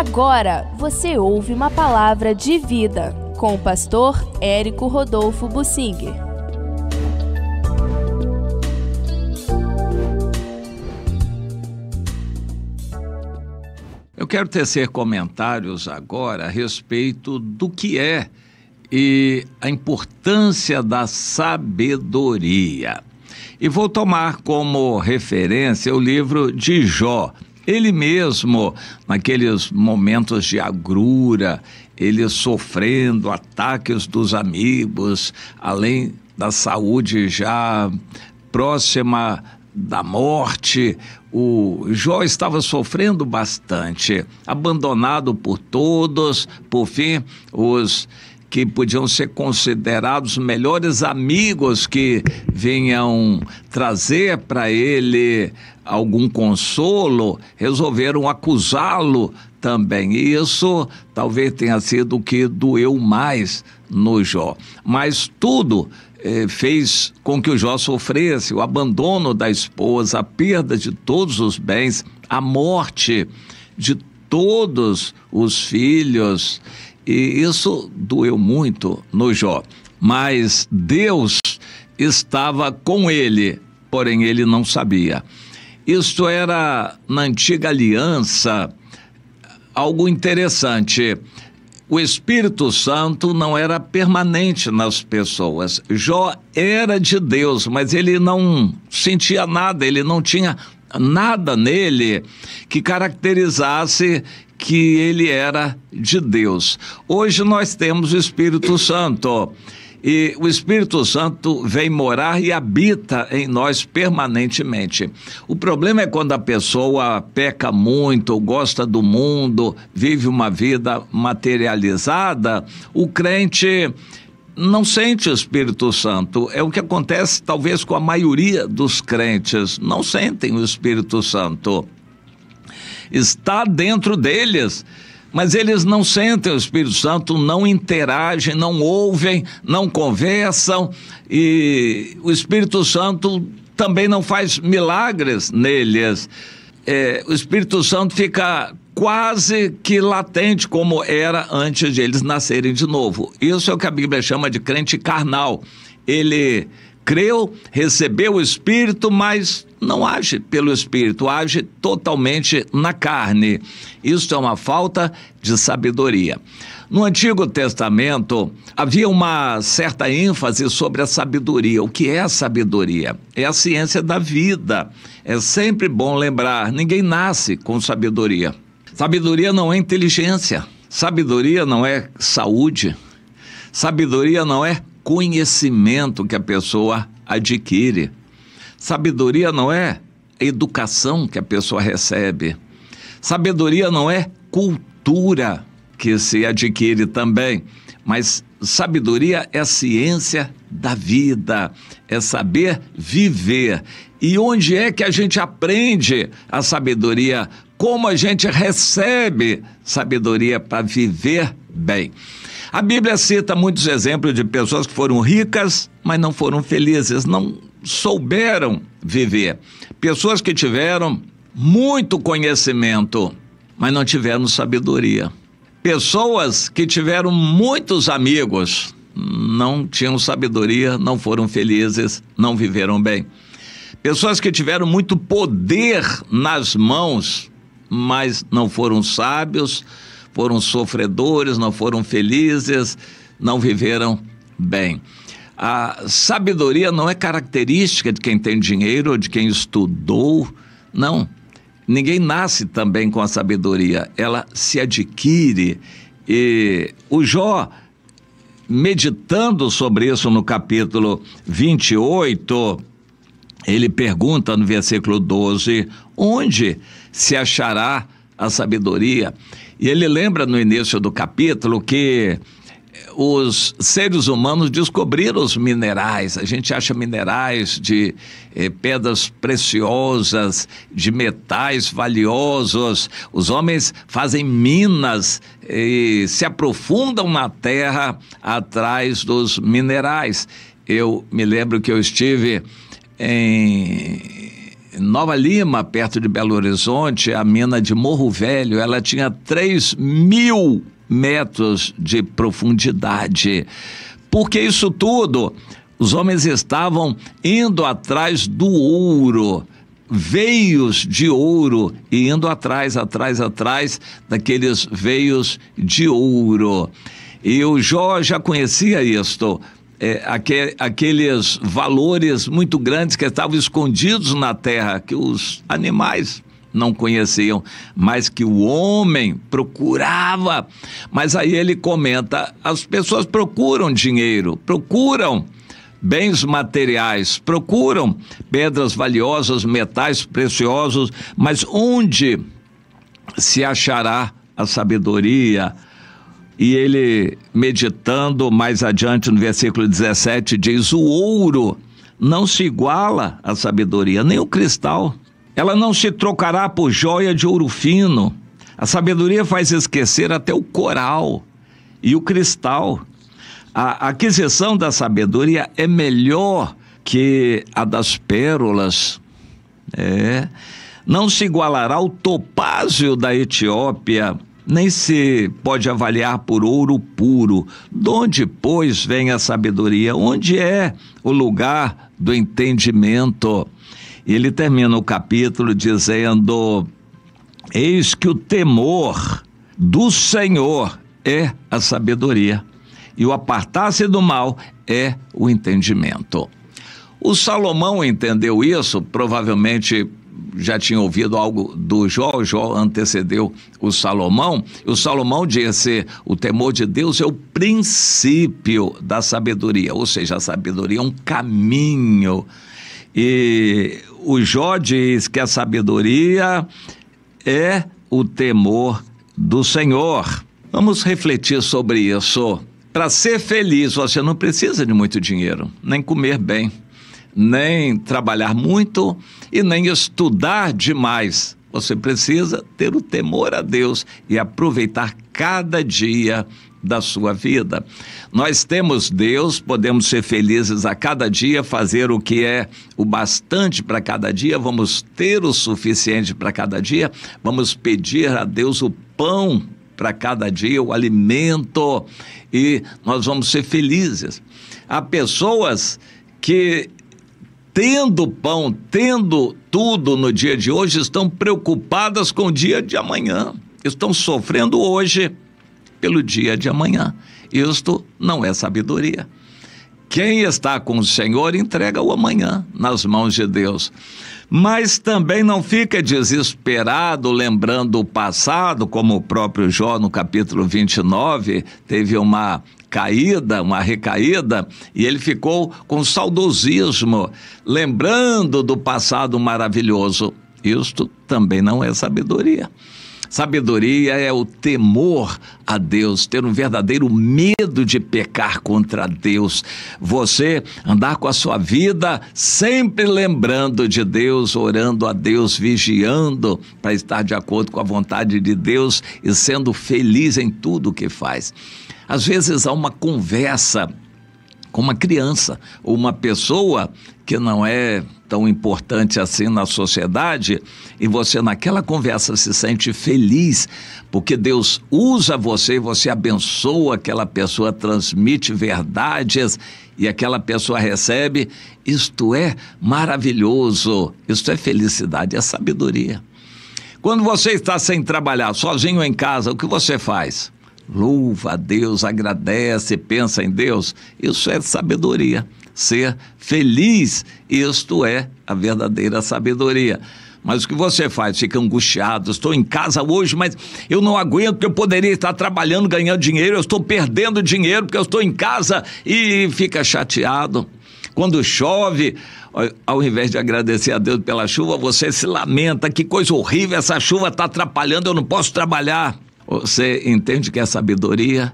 Agora você ouve uma palavra de vida com o pastor Érico Rodolfo Bussinger. Eu quero tecer comentários agora a respeito do que é e a importância da sabedoria. E vou tomar como referência o livro de Jó. Ele mesmo, naqueles momentos de agrura, ele sofrendo ataques dos amigos, além da saúde já próxima da morte, o Jó estava sofrendo bastante, abandonado por todos. Por fim, os que podiam ser considerados melhores amigos que vinham trazer para ele algum consolo, resolveram acusá-lo também. E isso talvez tenha sido o que doeu mais no Jó. Mas tudo fez com que o Jó sofresse: o abandono da esposa, a perda de todos os bens, a morte de todos os filhos. E isso doeu muito no Jó. Mas Deus estava com ele, porém ele não sabia. Isto era, na antiga aliança, algo interessante. O Espírito Santo não era permanente nas pessoas. Jó era de Deus, mas ele não sentia nada, ele não tinha nada nele que caracterizasse que ele era de Deus. Hoje nós temos o Espírito Santo, e o Espírito Santo vem morar e habita em nós permanentemente. O problema é quando a pessoa peca muito, gosta do mundo, vive uma vida materializada. O crente não sente o Espírito Santo. É o que acontece talvez com a maioria dos crentes, não sentem o Espírito Santo. Está dentro deles, mas eles não sentem o Espírito Santo, não interagem, não ouvem, não conversam, e o Espírito Santo também não faz milagres neles. O Espírito Santo fica quase que latente, como era antes de eles nascerem de novo. Isso é o que a Bíblia chama de crente carnal. Ele creu, recebeu o Espírito, mas não age pelo Espírito, age totalmente na carne. Isso é uma falta de sabedoria. No Antigo Testamento, havia uma certa ênfase sobre a sabedoria. O que é a sabedoria? É a ciência da vida. É sempre bom lembrar, ninguém nasce com sabedoria. Sabedoria não é inteligência. Sabedoria não é saúde. Sabedoria não é conhecimento que a pessoa adquire. Sabedoria não é educação que a pessoa recebe. Sabedoria não é cultura que se adquire também, mas sabedoria é a ciência da vida, é saber viver. E onde é que a gente aprende a sabedoria? Como a gente recebe sabedoria para viver bem? A Bíblia cita muitos exemplos de pessoas que foram ricas, mas não foram felizes, não souberam viver. Pessoas que tiveram muito conhecimento, mas não tiveram sabedoria. Pessoas que tiveram muitos amigos, não tinham sabedoria, não foram felizes, não viveram bem. Pessoas que tiveram muito poder nas mãos, mas não foram sábios, foram sofredores, não foram felizes, não viveram bem. A sabedoria não é característica de quem tem dinheiro ou de quem estudou, não. Ninguém nasce também com a sabedoria, ela se adquire. E o Jó, meditando sobre isso no capítulo 28, ele pergunta no versículo 12, onde se achará a sabedoria? E ele lembra no início do capítulo que os seres humanos descobriram os minerais. A gente acha minerais de pedras preciosas, de metais valiosos. Os homens fazem minas e se aprofundam na terra atrás dos minerais. Eu me lembro que eu estive Nova Lima, perto de Belo Horizonte, a mina de Morro Velho, ela tinha 3.000 metros de profundidade. Porque isso tudo, os homens estavam indo atrás do ouro, veios de ouro, e indo atrás daqueles veios de ouro. E o Jó já conhecia isto, aqueles valores muito grandes que estavam escondidos na terra, que os animais não conheciam, mas que o homem procurava. Mas aí ele comenta, as pessoas procuram dinheiro, procuram bens materiais, procuram pedras valiosas, metais preciosos, mas onde se achará a sabedoria? E ele, meditando mais adiante no versículo 17, diz: o ouro não se iguala à sabedoria, nem o cristal. Ela não se trocará por joia de ouro fino. A sabedoria faz esquecer até o coral e o cristal. A aquisição da sabedoria é melhor que a das pérolas. Não se igualará ao topázio da Etiópia, nem se pode avaliar por ouro puro. De onde, pois, vem a sabedoria? Onde é o lugar do entendimento? E ele termina o capítulo dizendo: eis que o temor do Senhor é a sabedoria, e o apartar-se do mal é o entendimento. O Salomão entendeu isso, provavelmente já tinha ouvido algo do Jó. O Jó antecedeu o Salomão. O Salomão disse: o temor de Deus é o princípio da sabedoria, ou seja, a sabedoria é um caminho. E o Jó diz que a sabedoria é o temor do Senhor. Vamos refletir sobre isso. Para ser feliz, você não precisa de muito dinheiro, nem comer bem, nem trabalhar muito e nem estudar demais. Você precisa ter o temor a Deus e aproveitar cada dia da sua vida. Nós temos Deus, podemos ser felizes a cada dia, fazer o que é o bastante para cada dia, vamos ter o suficiente para cada dia, vamos pedir a Deus o pão para cada dia, o alimento, e nós vamos ser felizes. Há pessoas que, tendo pão, tendo tudo no dia de hoje, estão preocupadas com o dia de amanhã, estão sofrendo hoje pelo dia de amanhã. Isto não é sabedoria. Quem está com o Senhor entrega o amanhã nas mãos de Deus. Mas também não fica desesperado lembrando o passado, como o próprio Jó no capítulo 29 teve uma recaída, e ele ficou com saudosismo, lembrando do passado maravilhoso. Isto também não é sabedoria. Sabedoria é o temor a Deus, ter um verdadeiro medo de pecar contra Deus. Você andar com a sua vida sempre lembrando de Deus, orando a Deus, vigiando para estar de acordo com a vontade de Deus e sendo feliz em tudo o que faz. Às vezes há uma conversa com uma criança ou uma pessoa que não é tão importante assim na sociedade, e você naquela conversa se sente feliz porque Deus usa você, você abençoa aquela pessoa, transmite verdades e aquela pessoa recebe. Isto é maravilhoso, isto é felicidade, é sabedoria. Quando você está sem trabalhar, sozinho em casa, o que você faz? Louva a Deus, agradece, pensa em Deus. Isso é sabedoria. Ser feliz, isto é a verdadeira sabedoria. Mas o que você faz? Fica angustiado. Estou em casa hoje, mas eu não aguento, porque eu poderia estar trabalhando, ganhando dinheiro, eu estou perdendo dinheiro porque eu estou em casa, e fica chateado. Quando chove, ao invés de agradecer a Deus pela chuva, você se lamenta: que coisa horrível, essa chuva está atrapalhando, eu não posso trabalhar. Você entende que é sabedoria?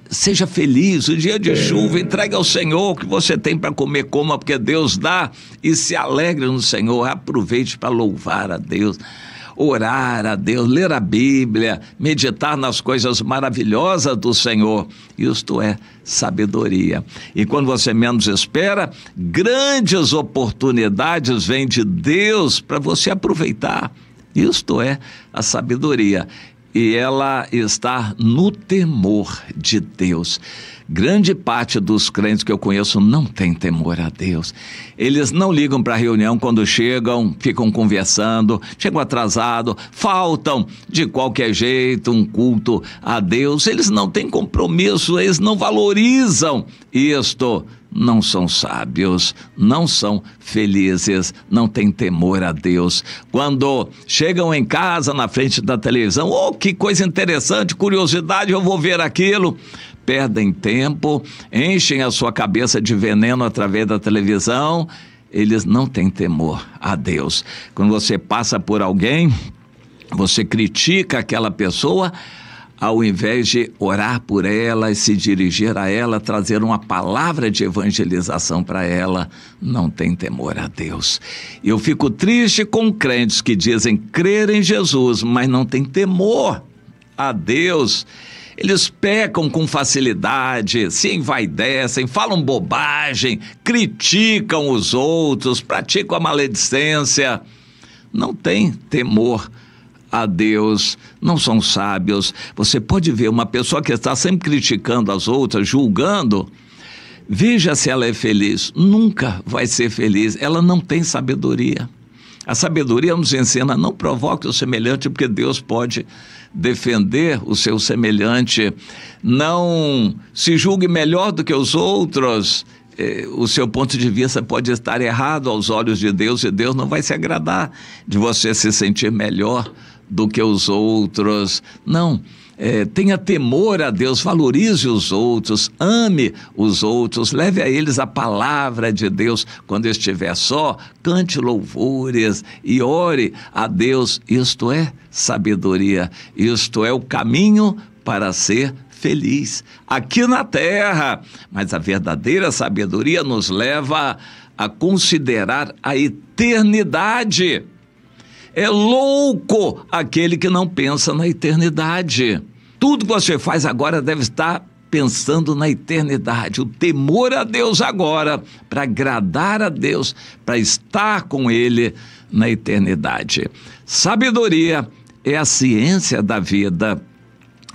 Seja feliz, o dia de chuva, entregue ao Senhor o que você tem para comer, coma, porque Deus dá, e se alegre no Senhor, aproveite para louvar a Deus. orar a Deus, ler a Bíblia, meditar nas coisas maravilhosas do Senhor. Isto é sabedoria. E quando você menos espera, grandes oportunidades vêm de Deus para você aproveitar. Isto é a sabedoria. E ela está no temor de Deus. Grande parte dos crentes que eu conheço não tem temor a Deus. Eles não ligam para a reunião quando chegam, ficam conversando, chegam atrasados, faltam de qualquer jeito um culto a Deus. Eles não têm compromisso, eles não valorizam isto. Não são sábios, não são felizes, não têm temor a Deus. Quando chegam em casa, na frente da televisão, oh, que coisa interessante, curiosidade, eu vou ver aquilo. Perdem tempo, enchem a sua cabeça de veneno através da televisão. Eles não têm temor a Deus. Quando você passa por alguém, você critica aquela pessoa, ao invés de orar por ela e se dirigir a ela, trazer uma palavra de evangelização para ela, não tem temor a Deus. Eu fico triste com crentes que dizem crer em Jesus, mas não tem temor a Deus. Eles pecam com facilidade, se envaidecem, falam bobagem, criticam os outros, praticam a maledicência. Não tem temor a Deus, não são sábios. Você pode ver uma pessoa que está sempre criticando as outras, julgando, veja se ela é feliz. Nunca vai ser feliz, ela não tem sabedoria. A sabedoria nos ensina, não provoque o semelhante, porque Deus pode defender o seu semelhante. Não se julgue melhor do que os outros. O seu ponto de vista pode estar errado aos olhos de Deus, e Deus não vai se agradar de você se sentir melhor do que os outros. Não, tenha temor a Deus, valorize os outros, ame os outros, leve a eles a palavra de Deus. Quando estiver só, cante louvores e ore a Deus. Isto é sabedoria, isto é o caminho para ser feliz aqui na terra. Mas a verdadeira sabedoria nos leva a considerar a eternidade. É louco aquele que não pensa na eternidade. Tudo que você faz agora deve estar pensando na eternidade. O temor a Deus agora, para agradar a Deus, para estar com Ele na eternidade. Sabedoria é a ciência da vida.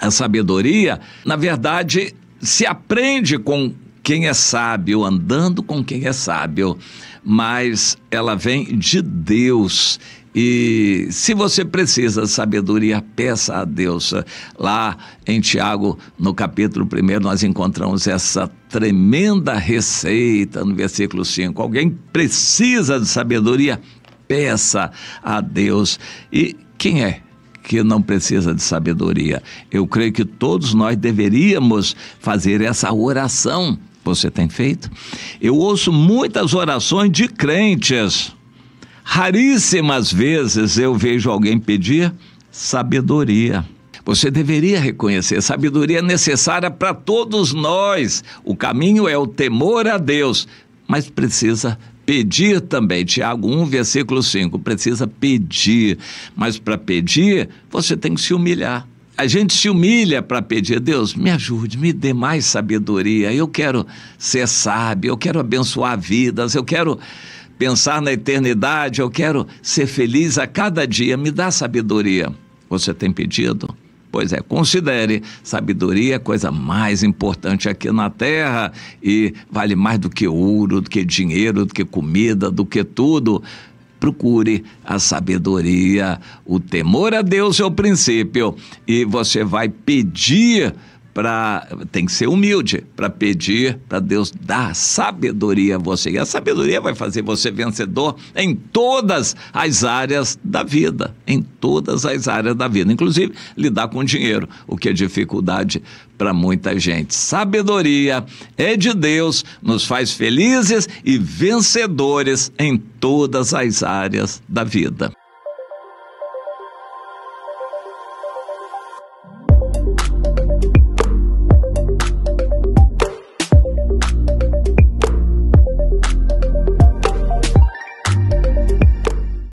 A sabedoria, na verdade, se aprende com quem é sábio, andando com quem é sábio, mas ela vem de Deus. E se você precisa de sabedoria, peça a Deus. Lá em Tiago, no capítulo 1, nós encontramos essa tremenda receita no versículo 5. Alguém precisa de sabedoria, peça a Deus. E quem é que não precisa de sabedoria? Eu creio que todos nós deveríamos fazer essa oração. Você tem feito? Eu ouço muitas orações de crentes. Raríssimas vezes eu vejo alguém pedir sabedoria. Você deveria reconhecer, sabedoria é necessária para todos nós. O caminho é o temor a Deus, mas precisa pedir também. Tiago 1, versículo 5, precisa pedir. Mas para pedir, você tem que se humilhar. A gente se humilha para pedir, Deus, me ajude, me dê mais sabedoria. Eu quero ser sábio, eu quero abençoar vidas, eu quero pensar na eternidade, eu quero ser feliz a cada dia, me dá sabedoria. Você tem pedido? Pois é, considere, sabedoria é a coisa mais importante aqui na terra e vale mais do que ouro, do que dinheiro, do que comida, do que tudo. Procure a sabedoria, o temor a Deus é o princípio e você vai pedir tem que ser humilde para pedir para Deus dar sabedoria a você. E a sabedoria vai fazer você vencedor em todas as áreas da vida. Em todas as áreas da vida. Inclusive, lidar com dinheiro, o que é dificuldade para muita gente. Sabedoria é de Deus, nos faz felizes e vencedores em todas as áreas da vida.